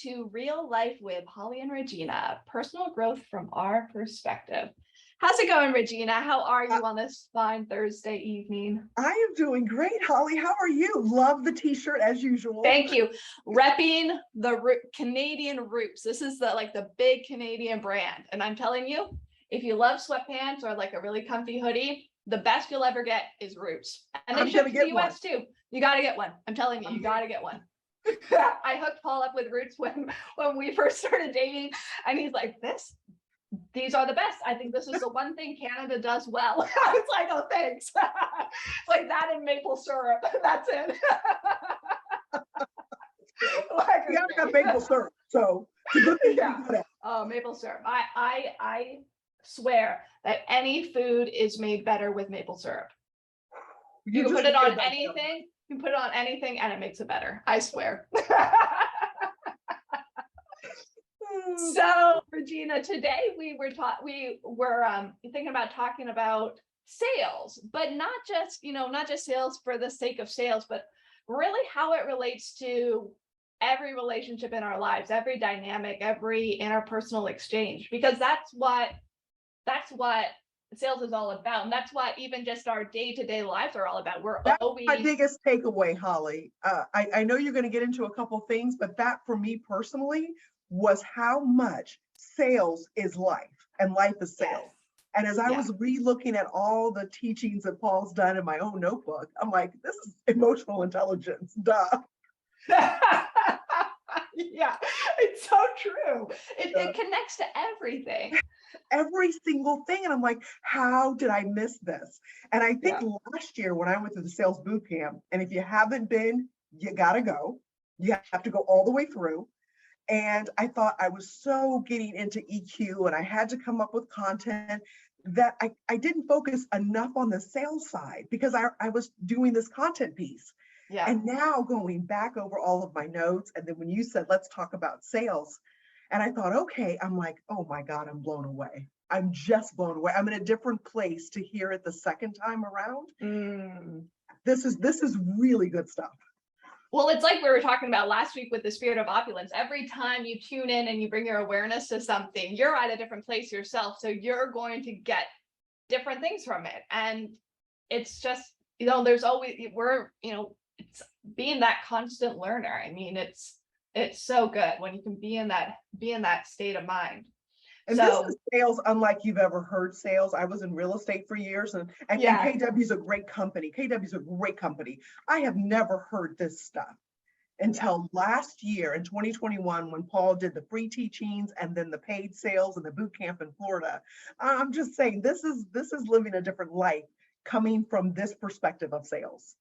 to Real Life with Holly and Regina, personal growth from our perspective. How's it going, Regina? How are you on this fine Thursday evening? I am doing great, Holly. How are you? Love the t-shirt as usual. Thank you. Repping the Canadian Roots. This is the big Canadian brand. And I'm telling you, if you love sweatpants or like a really comfy hoodie, the best you'll ever get is Roots. And they ship to the US too. You got to get one. I'm telling you, you got to get one. I hooked Paul up with Roots when we first started dating, and he's like, these are the best. I think this is the one thing Canada does well. I was like, oh, thanks. It's like that and maple syrup. That's it. We haven't got maple syrup, so it's a good thing. Yeah. Oh, maple syrup. I swear that any food is made better with maple syrup. You can put it on anything. You can put it on anything and it makes it better. I swear. So, Regina, today we were thinking about talking about sales, but not just sales for the sake of sales, but really how it relates to every relationship in our lives, every dynamic, every interpersonal exchange, because that's what sales is all about. And that's what even just our day-to-day lives are all about. That's my biggest takeaway, Holly. I know you're going to get into a couple things, but that for me personally was how much sales is life and life is sales. Yes. And as I was re-looking at all the teachings that Paul's done in my own notebook, I'm like, this is emotional intelligence, duh. Yeah, it's so true. It connects to everything. Every single thing. And I'm like, how did I miss this? And I think last year when I went to the sales boot camp, and if you haven't been, you got to go. You have to go all the way through. And I thought I was so getting into EQ and I had to come up with content that I didn't focus enough on the sales side because I was doing this content piece. Yeah. And now going back over all of my notes, and then when you said, let's talk about sales, and I thought, okay, I'm like, oh my God, I'm blown away. I'm just blown away. I'm in a different place to hear it the second time around. This is really good stuff. Well, it's like we were talking about last week with the spirit of opulence. Every time you tune in and you bring your awareness to something, you're at a different place yourself. So you're going to get different things from it. And it's just, there's always, it's being that constant learner. I mean, it's so good when you can be in that state of mind. And this is sales unlike you've ever heard sales. I was in real estate for years, and KW is a great company. KW is a great company. I have never heard this stuff until last year in 2021 when Paul did the free teachings and then the paid sales and the boot camp in Florida. I'm just saying this is living a different life coming from this perspective of sales.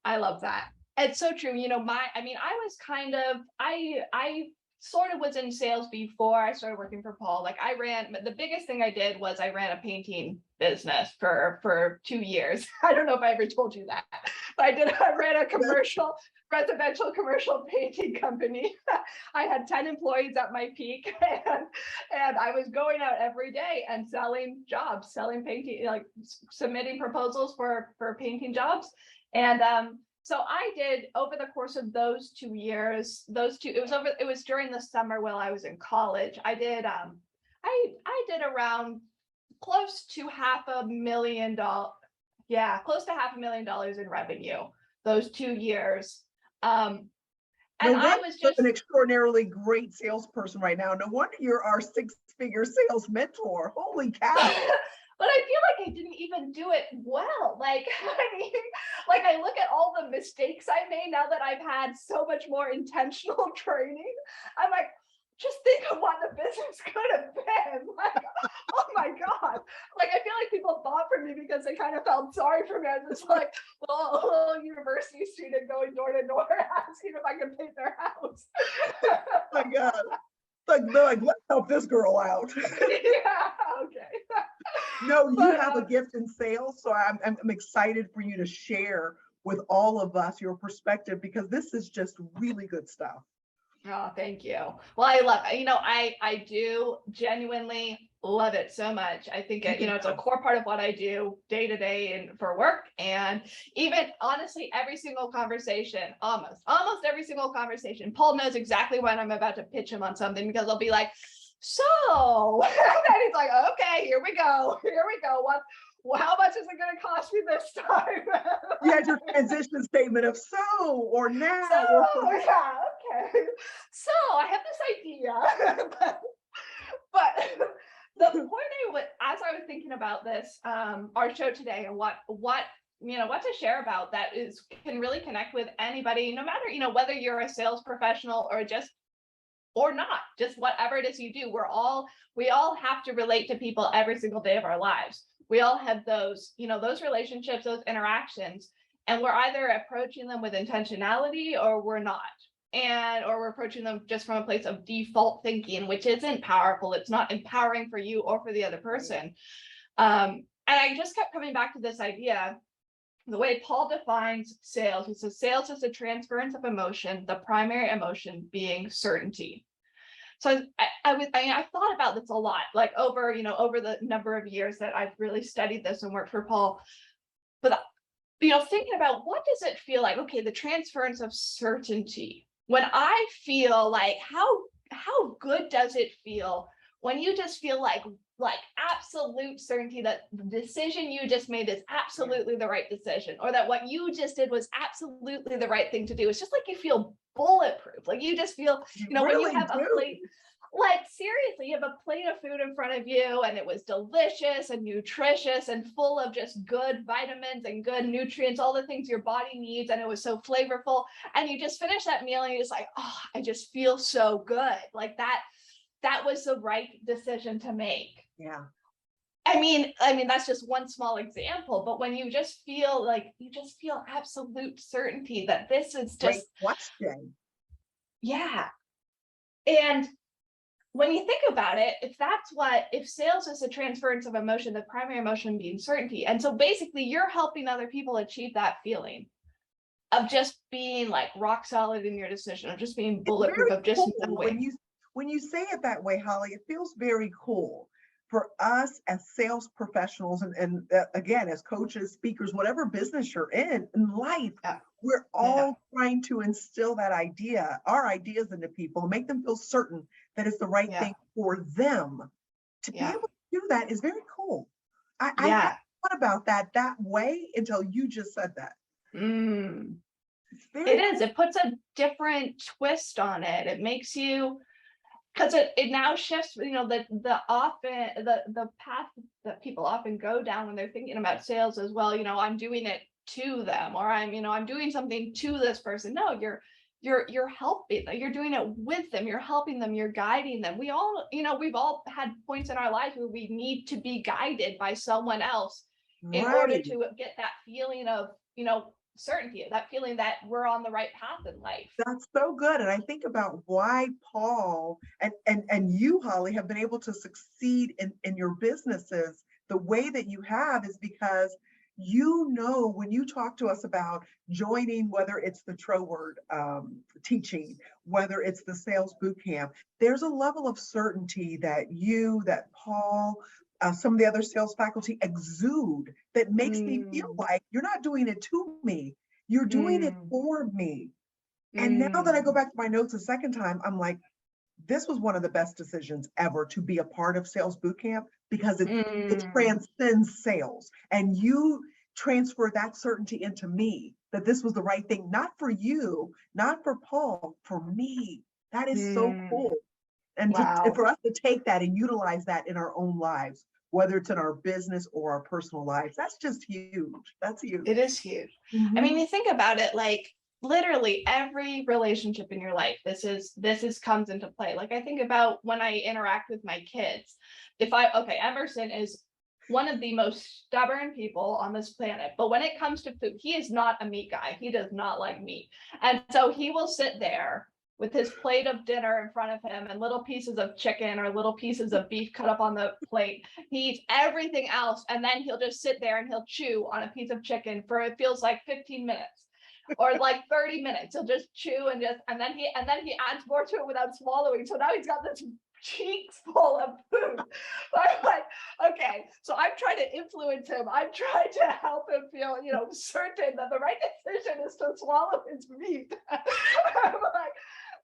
I love that. It's so true. I sort of was in sales before I started working for Paul. The biggest thing I did was I ran a painting business for 2 years. I don't know if I ever told you that, but I ran a residential commercial painting company. I had 10 employees at my peak, and I was going out every day and selling jobs, selling painting, submitting proposals for painting jobs. And so I did, over the course of those 2 years, it was during the summer while I was in college. I did around close to $500,000. Yeah, close to $500,000 in revenue those 2 years. And I was just an extraordinarily great salesperson right now. No wonder you're our 6-figure sales mentor. Holy cow. But I feel like I didn't even do it well. I look at all the mistakes I made now that I've had so much more intentional training. I'm like, just think of what the business could have been. Oh my God. I feel like people bought from me because they kind of felt sorry for me. I was just like, well, a little university student going door to door asking if I could paint their house. Oh my God. They're like, let's help this girl out. Yeah, okay. No, you have a gift in sales, so I'm excited for you to share with all of us your perspective because this is just really good stuff. Oh, thank you. Well, I love it. I do genuinely love it so much. I think it, it's a core part of what I do day to day and for work. And even honestly, every single conversation, almost every single conversation, Paul knows exactly when I'm about to pitch him on something, because I'll be like, so, and he's like, okay, here we go. How much is it going to cost me this time? Yeah, your transition statement of so or now. So, yeah, okay. So I have this idea, but the point as I was thinking about this, our show today, and what to share about that can really connect with anybody, no matter, whether you're a sales professional or not, just whatever it is you do. We all have to relate to people every single day of our lives. We all have those, those relationships, those interactions, and we're either approaching them with intentionality or we're not. Or we're approaching them just from a place of default thinking, which isn't powerful. It's not empowering for you or for the other person. And I just kept coming back to this idea. The way Paul defines sales, he says sales is a transference of emotion, the primary emotion being certainty. So I thought about this a lot, like over the number of years that I've really studied this and worked for Paul. But thinking about, what does it feel like? Okay, the transference of certainty. When I feel like, how good does it feel when you just feel like absolute certainty that the decision you just made is absolutely the right decision, or that what you just did was absolutely the right thing to do? It's just like you feel bulletproof. Like you just feel, when you have a plate, like seriously, you have a plate of food in front of you and it was delicious and nutritious and full of just good vitamins and good nutrients, all the things your body needs, and it was so flavorful, and you just finish that meal and you're just like, oh, I just feel so good. Like that was the right decision to make. Yeah. I mean, that's just one small example, but when you just feel absolute certainty that this is just question. Yeah. And when you think about it, if sales is a transference of emotion, the primary emotion being certainty. And so basically you're helping other people achieve that feeling of just being like rock solid in your decision, of just being bulletproof, of just knowing. When you say it that way, Holly, it feels very cool for us as sales professionals and again, as coaches, speakers, whatever business you're in life. Yeah. We're all trying to instill that idea, our ideas into people, make them feel certain that it's the right thing for them. To be able to do that is very cool. I hadn't thought about that way until you just said that. It is. It puts a different twist on it. It makes you, because it now shifts, the path that people often go down when they're thinking about sales as well. I'm doing it to them, or I'm doing something to this person. No, you're helping them. You're doing it with them. You're helping them. You're guiding them. We all, we've all had points in our life where we need to be guided by someone else in order to get that feeling of, certainty, that feeling that we're on the right path in life. That's so good. And I think about why Paul and you, Holly, have been able to succeed in your businesses the way that you have is because when you talk to us about joining, whether it's the Troword teaching, whether it's the sales boot camp, there's a level of certainty that Paul, some of the other sales faculty exude that makes me feel like you're not doing it to me, you're doing it for me. And now that I go back to my notes a second time, I'm like, this was one of the best decisions ever to be a part of sales boot camp, because it transcends sales, and you transfer that certainty into me that this was the right thing, not for you, not for Paul, for me. That is so cool. And for us to take that and utilize that in our own lives, whether it's in our business or our personal lives, that's just huge. That's huge. It is huge. I mean, you think about it, like literally every relationship in your life, this comes into play. Like I think about when I interact with my kids. Emerson is one of the most stubborn people on this planet, but when it comes to food, he is not a meat guy. He does not like meat. And so he will sit there with his plate of dinner in front of him and little pieces of chicken or little pieces of beef cut up on the plate. He eats everything else, and then he'll just sit there and he'll chew on a piece of chicken for, it feels like 15 minutes or like 30 minutes. He'll just chew and then he adds more to it without swallowing. So now he's got this cheeks full of food. I'm like, okay, so I'm trying to influence him. I'm trying to help him feel, certain that the right decision is to swallow his meat. I'm like,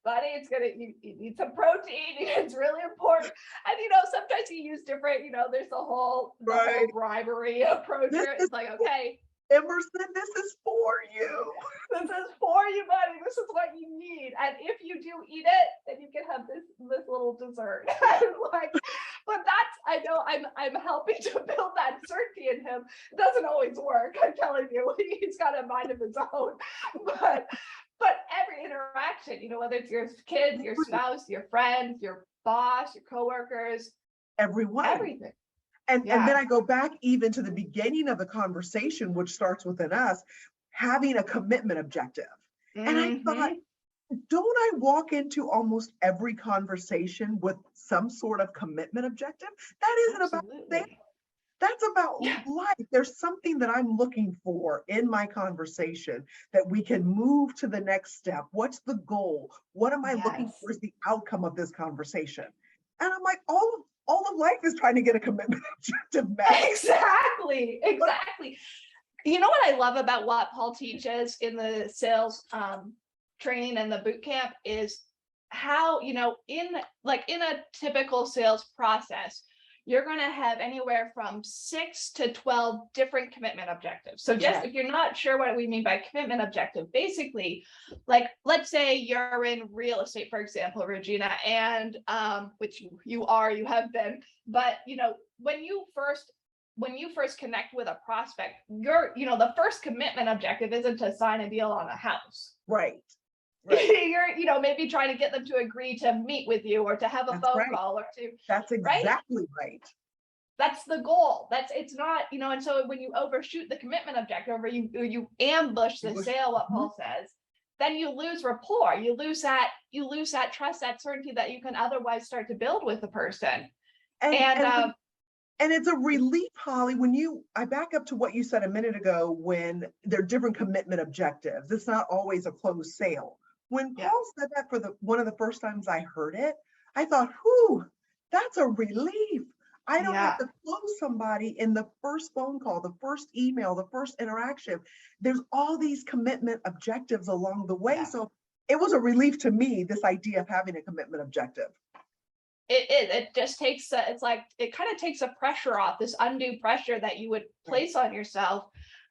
buddy, you need some protein. It's really important. And sometimes you use different, there's the whole Right. bribery approach This here. is It's like, okay, Emerson, this is for you. this is for you, buddy. This is what you need. And if you do eat it, then you can have this little dessert. But that's, I know I'm helping to build that certainty in him. It doesn't always work. I'm telling you, he's got a mind of his own. But every interaction, whether it's your kids, your spouse, your friends, your boss, your coworkers, Everyone. everything. And then I go back even to the beginning of the conversation, which starts within us, having a commitment objective. And I thought, don't I walk into almost every conversation with some sort of commitment objective? That isn't about sales. That's about life. There's something that I'm looking for in my conversation that we can move to the next step. What's the goal? What am I looking for as the outcome of this conversation? And I'm like, all of life is trying to get a commitment objective met. Exactly. You know what I love about what Paul teaches in the sales training and the boot camp is how, in a typical sales process, you're going to have anywhere from 6 to 12 different commitment objectives. So just if you're not sure what we mean by commitment objective, basically, like, let's say you're in real estate, for example, Regina, and which you have been, but when you first connect with a prospect, the first commitment objective isn't to sign a deal on a house. Right. You're maybe trying to get them to agree to meet with you or to have a phone call or to. That's exactly right. That's the goal. It's not, and so when you overshoot the commitment objective or you ambush the sale, what Paul says, then you lose rapport. You lose that trust, that certainty that you can otherwise start to build with the person. And it's a relief, Holly, I back up to what you said a minute ago, when there are different commitment objectives. It's not always a closed sale. When Paul said that for one of the first times I heard it, I thought, whew, that's a relief. I don't have to close somebody in the first phone call, the first email, the first interaction. There's all these commitment objectives along the way. So it was a relief to me, this idea of having a commitment objective. It just takes it kind of takes a pressure off, this undue pressure that you would place on yourself.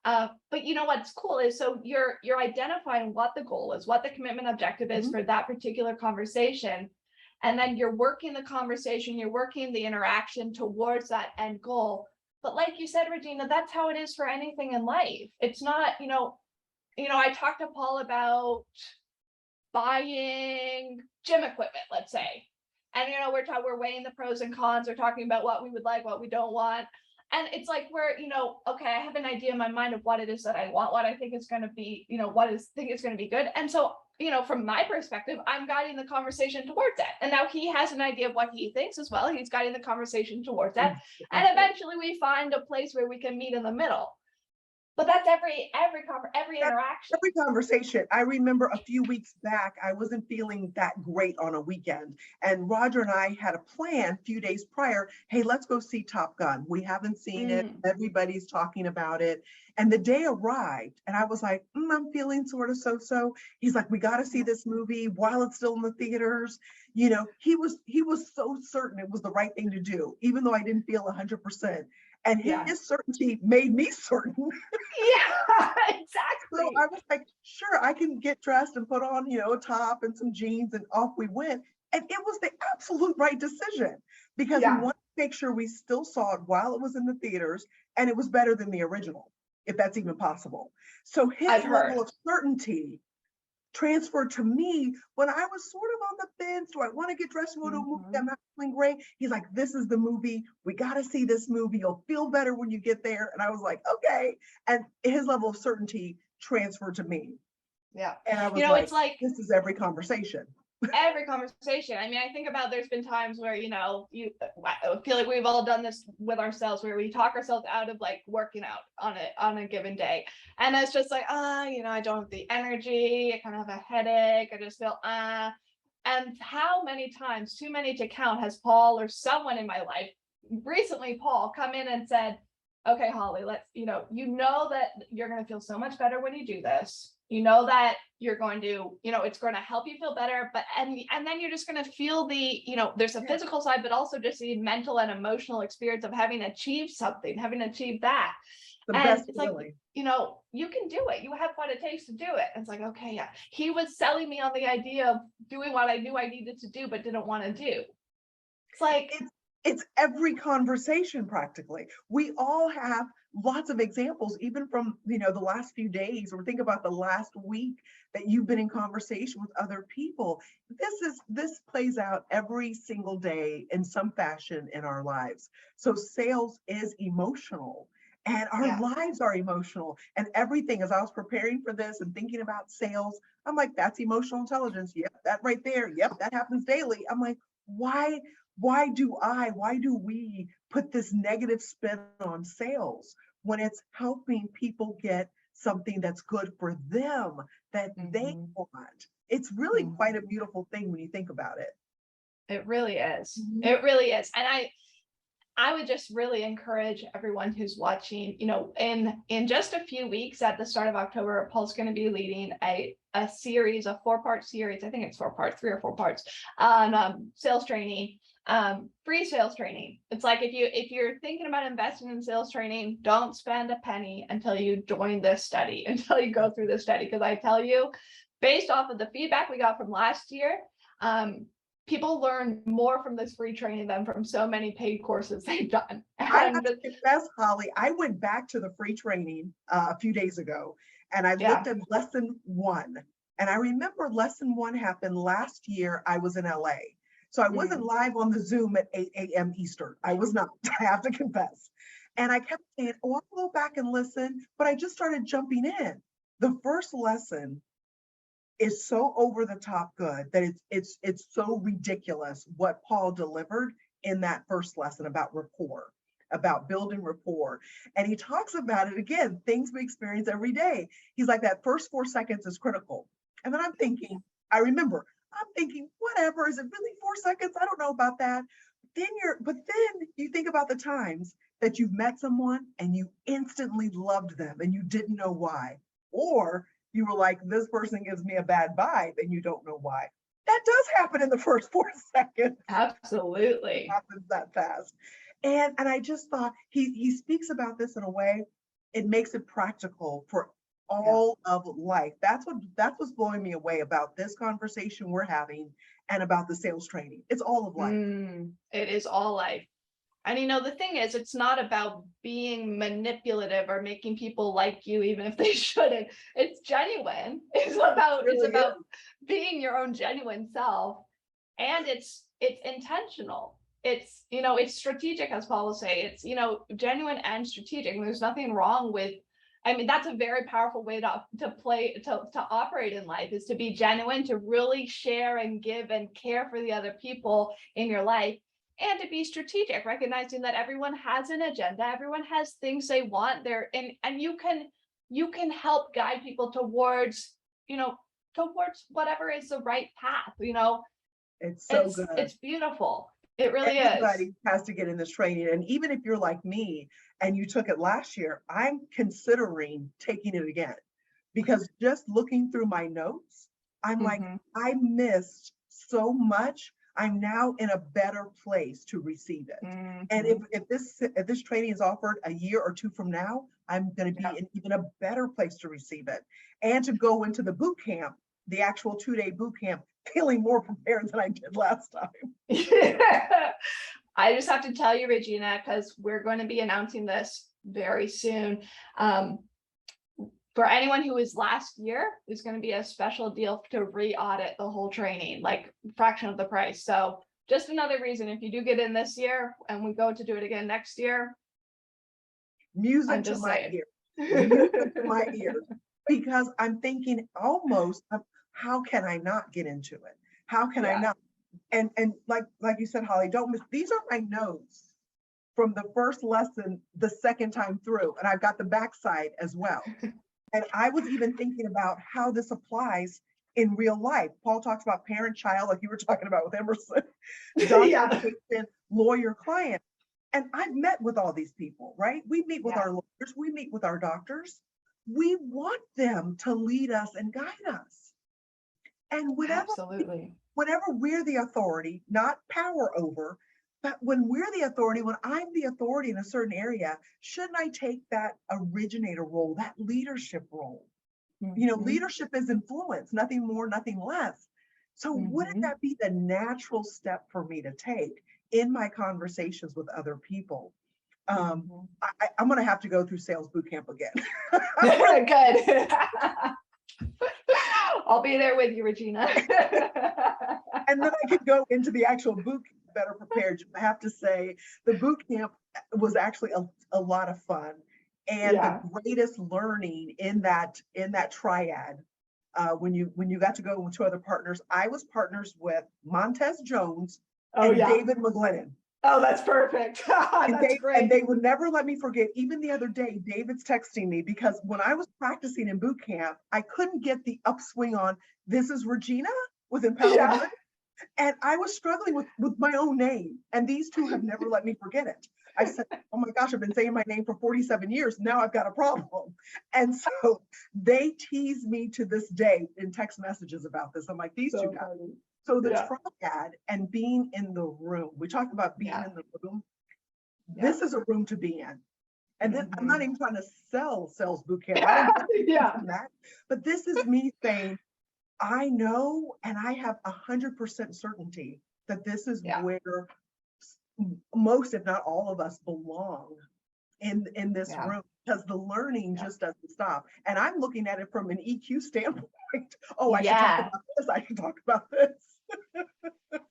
But what's cool is, so you're identifying what the goal is, what the commitment objective is for that particular conversation, and then you're working the conversation, you're working the interaction towards that end goal. But like you said, Regina, that's how it is for anything in life. It's not, I talked to Paul about buying gym equipment, let's say. And, we're weighing the pros and cons. We're talking about what we would like, what we don't want. And it's like, okay, I have an idea in my mind of what it is that I want, what I think is going to be, think is going to be good. And so, from my perspective, I'm guiding the conversation towards that. And now he has an idea of what he thinks as well. He's guiding the conversation towards that. And eventually we find a place where we can meet in the middle. But that's every interaction. Every conversation. I remember a few weeks back, I wasn't feeling that great on a weekend. And Roger and I had a plan a few days prior. Hey, let's go see Top Gun. We haven't seen it. Everybody's talking about it. And the day arrived and I was like, I'm feeling sort of so-so. He's like, we got to see this movie while it's still in the theaters. He was so certain it was the right thing to do, even though I didn't feel 100%. And his certainty made me certain. Exactly. So I was like, sure, I can get dressed and put on, a top and some jeans, and off we went. And it was the absolute right decision, because we wanted to make sure we still saw it while it was in the theaters, and it was better than the original, if that's even possible. So his level of certainty transferred to me when I was sort of on the fence. Do I want to get dressed and go to a movie? I'm not feeling great. He's like, this is the movie. We got to see this movie. You'll feel better when you get there. And I was like, okay. And his level of certainty transferred to me. Yeah. And I was it's like, this is every conversation. Every conversation. I mean, I think about, there's been times where, I feel like we've all done this with ourselves, where we talk ourselves out of like working out on a given day. And it's just like, I don't have the energy. I kind of have a headache. I just feel, And how many times, too many to count, has Paul or someone in my life, recently Paul, come in and said, okay, Holly, let's, you know that you're going to feel so much better when you do this. You know that you're going to, it's going to help you feel better, but, and then you're just going to feel the, there's a physical side, but also just the mental and emotional experience of having achieved something, having achieved that. The And best it's feeling. like, you can do it. You have what it takes to do it. And it's like, okay, yeah. He was selling me on the idea of doing what I knew I needed to do, but didn't want to do. It's like, it's every conversation practically. We all have lots of examples, even from, the last few days, or think about the last week that you've been in conversation with other people. This plays out every single day in some fashion in our lives. So sales is emotional. And our lives are emotional, and everything. As I was preparing for this and thinking about sales, I'm like, that's emotional intelligence. Yep, that right there. Yep, that happens daily. I'm like, why do we put this negative spin on sales when it's helping people get something that's good for them, that they want? It's really quite a beautiful thing when you think about it. It really is. It really is. And I would just really encourage everyone who's watching, in just a few weeks at the start of October, Paul's going to be leading a series, a 4-part series. I think it's 4 parts, 3 or 4 parts on sales training, free sales training. It's like, if you're thinking about investing in sales training, don't spend a penny until you join this study, until you go through this study. Because I tell you, based off of the feedback we got from last year, people learn more from this free training than from so many paid courses they've done. I have to confess, Holly, I went back to the free training a few days ago, and I looked at lesson 1. And I remember lesson 1 happened last year. I was in LA. So I wasn't live on the Zoom at 8 a.m. Eastern. I was not, I have to confess. And I kept saying, oh, I'll go back and listen. But I just started jumping in. The first lesson is so over the top good that it's so ridiculous what Paul delivered in that first lesson about rapport, about building rapport. And he talks about it again, things we experience every day. He's like, that first 4 seconds is critical. And then I'm thinking, whatever, is it really 4 seconds? I don't know about that. But then you think about the times that you've met someone and you instantly loved them and you didn't know why. Or you were like, this person gives me a bad vibe and you don't know why. That does happen in the first 4 seconds. Absolutely. It happens that fast. And I just thought he speaks about this in a way, it makes it practical for all of life. That's what's blowing me away about this conversation we're having and about the sales training. It's all of life. It is all life. And the thing is, it's not about being manipulative or making people like you, even if they shouldn't. It's genuine. It's about being your own genuine self. And it's intentional. It's, it's strategic, as Paul will say. It's, genuine and strategic. And there's nothing wrong with, that's a very powerful way to operate in life, is to be genuine, to really share and give and care for the other people in your life. And to be strategic, recognizing that everyone has an agenda, everyone has things they want there, and you can help guide people towards whatever is the right path. It's so good. It's beautiful. It really Everybody is. has to get in this training. And even if you're like me and you took it last year, I'm considering taking it again, because just looking through my notes, I'm like, I missed so much. I'm now in a better place to receive it. And if this training is offered a year or 2 from now, I'm going to be in even a better place to receive it, and to go into the boot camp, the actual 2-day boot camp, feeling more prepared than I did last time. I just have to tell you, Regina, because we're going to be announcing this very soon. For anyone who was last year, there's going to be a special deal to re-audit the whole training, like fraction of the price. So just another reason, if you do get in this year and we go to do it again next year, music to my ears. Music to my ears. Because I'm thinking almost, how can I not get into it? How can I not? And like you said, Holly, don't miss, these are my notes from the first lesson, the second time through, and I've got the backside as well. And I was even thinking about how this applies in real life. Paul talks about parent child, like you were talking about with Emerson, doctor, Yeah. patient, lawyer, client. And I've met with all these people, right? We meet with Yeah. our lawyers, we meet with our doctors. We want them to lead us and guide us. And Absolutely. whenever we're the authority, not power over, but when we're the authority, when I'm the authority in a certain area, shouldn't I take that originator role, that leadership role? You know, Mhm. leadership is influence, nothing more, nothing less. So wouldn't Mhm. that be the natural step for me to take in my conversations with other people? Mhm. I'm going to have to go through sales boot camp again. Good. I'll be there with you, Regina. And then I could go into the actual boot camp better prepared. I have to say, the boot camp was actually a lot of fun. And the Yeah. greatest learning in that triad, when you got to go with two other partners, I was partners with Montez Jones Oh and yeah. David McGlennon. Oh, that's perfect. And That's great. they would never let me forget. Even the other day, David's texting me because when I was practicing in boot camp, I couldn't get the upswing on this is Regina with Empowered Yeah. Women. And I was struggling with my own name. And these two have never let me forget it. I said, oh my gosh, I've been saying my name for 47 years. Now I've got a problem. And so they tease me to this day in text messages about this. I'm like, these two So guys. funny. So the Yeah. triad and being in the room, we talked about being Yeah. in the room. Yeah. This is a room to be in. And then I'm Mhm. not even trying to sell sales boot camp. I don't Yeah. that. But this is me saying, I know, and I have 100% certainty that this is Yeah. where most, if not all of us belong in this Yeah. room, because the learning Yeah. just doesn't stop. And I'm looking at it from an EQ standpoint. Oh, I should talk Yeah. about this. I should talk about this.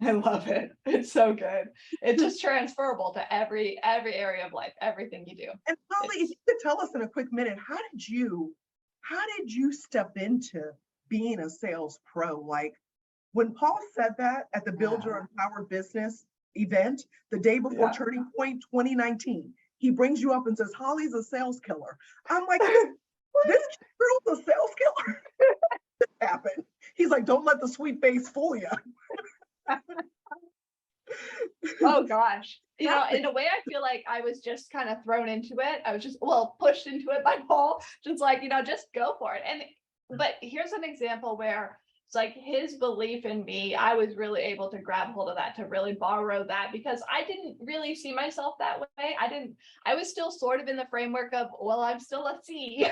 I love it. It's so good. It's just transferable to every area of life, everything you do. And Holly, if It's you could tell us in a quick minute, how did you step into being a sales pro? Like when Paul said that at the Build Your Empowered Business event, the day before Yeah. Turning Point 2019, he brings you up and says, Holly's a sales killer. I'm like, this girl's a sales killer. Happened. He's like, don't let the sweet face fool you. Oh gosh. You know, in a way, I feel like I was just kind of thrown into it. I was just, well, pushed into it by Paul, just like, just go for it. But here's an example where it's like his belief in me, I was really able to grab hold of that, to really borrow that, because I didn't really see myself that way. I was still sort of in the framework of, well, I'm still a C.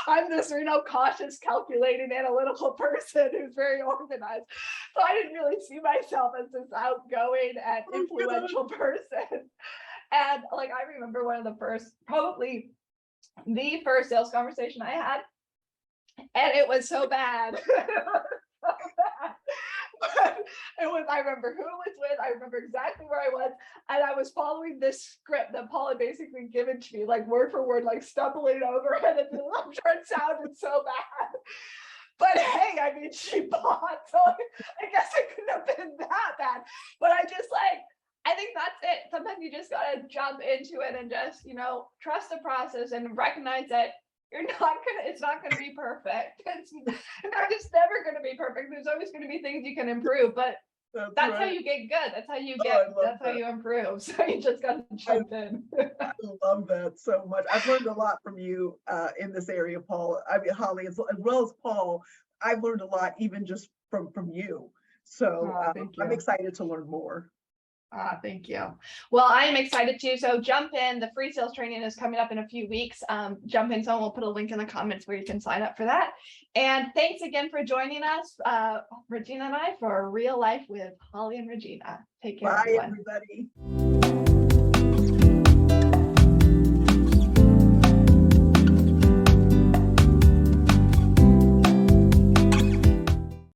I'm this, cautious, calculating, analytical person who's very organized. So I didn't really see myself as this outgoing and influential person. And like, I remember probably the first sales conversation I had, and it was so bad. I remember who it was with, I remember exactly where I was, and I was following this script that Paul had basically given to me, like word for word, like stumbling over it, and I'm sure it sounded so bad. But hey, I mean, she bought, so I guess it couldn't have been that bad. But I think that's it. Sometimes you just gotta jump into it and just, trust the process and recognize that it's not gonna be perfect. It's never gonna be perfect. There's always gonna be things you can improve, but that's how you get good. That's how you improve. So you just gotta jump in. I love that so much. I've learned a lot from you in this area, Paul. I mean, Holly, as well as Paul, I've learned a lot even just from you. So Thank I'm you. excited to learn more. Thank you. Well, I'm excited too. So jump in. The free sales training is coming up in a few weeks. Jump in. Someone will put a link in the comments where you can sign up for that. And thanks again for joining us, Regina and I, for Real Life with Holly and Regina. Take care, Bye, everyone. everybody.